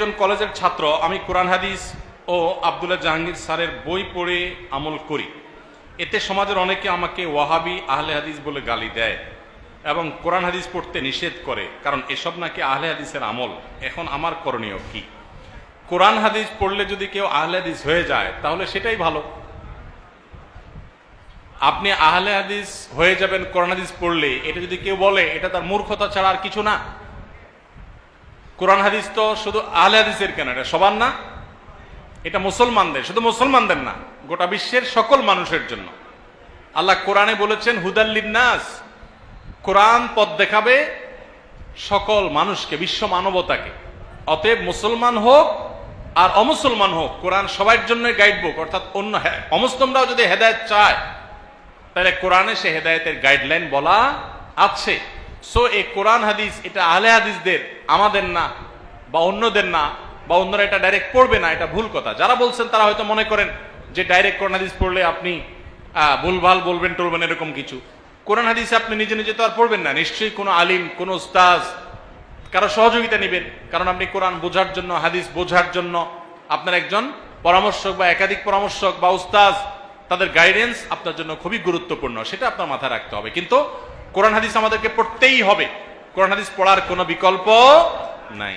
একজন কলেজের ছাত্র। আমি কোরআন হাদিস ও আব্দুল্লাহ জাহাঙ্গীর স্যারের বই পড়ে আমল করি। এতে সমাজের অনেকে আমাকে ওয়াহাবি আহলে হাদিস বলে গালি দেয় এবং কোরআন হাদিস পড়তে নিষেধ করে, কারণ এসব নাকি আহলে হাদিসের আমল। এখন আমার করণীয় কি? কোরআন হাদিস পড়লে যদি কেউ আহলে হাদিস হয়ে যায় তাহলে সেটাই ভালো। আপনি আহলে হাদিস হয়ে যাবেন কোরআন হাদিস পড়লে, এটা যদি কেউ বলে এটা তার মূর্খতা ছাড়া আর কিছু না। কোরআন হাদিস তো শুধু আহলে হাদিসের কেন, এটা সবার না, এটা মুসলমানদের, শুধু মুসলমানদের না, গোটা বিশ্বের সকল মানুষের জন্য। আল্লাহ কোরআনে বলেছেন হুদাল্লিন নাস, কোরআন পথ দেখাবে সকল মানুষকে, বিশ্ব মানবতাকে। অতএব মুসলমান হোক আর অমুসলমান হোক, কোরআন সবার জন্য গাইড বুক। অর্থাৎ অন্য অমুসলিমরাও যদি হেদায়েত চায় তাহলে কোরআনে সে হেদায়েতের গাইডলাইন বলা আছে। সো এই কোরআন হাদিস এটা আহলে হাদিসদের, আমাদের না বা অন্যদের না, বা অন্যরা এটা ডাইরেক্ট পড়বে না, এটা ভুল কথা। যারা বলছেন তারা হয়তো মনে করেন যে ডাইরেক্ট কোরআন হাদিস পড়লে আপনি ভুলভাল বলবেন টলবেন, এরকম কিছু। কোরআন হাদিস আপনি নিজে নিজে তো আর পড়বেন না, নিশ্চয়ই কোনো আলিম, কোনো উস্তাজ, কারো সহযোগিতা নেবেন। কারণ আপনি কোরআন বোঝার জন্য, হাদিস বোঝার জন্য আপনার একজন পরামর্শক বা একাধিক পরামর্শক বা উস্তাজ, তাদের গাইডেন্স আপনার জন্য খুবই গুরুত্বপূর্ণ, সেটা আপনার মাথায় রাখতে হবে। কিন্তু কোরআন হাদিস আমাদেরকে পড়তেই হবে, কোরআন হাদিস পড়ার কোনো বিকল্প নাই।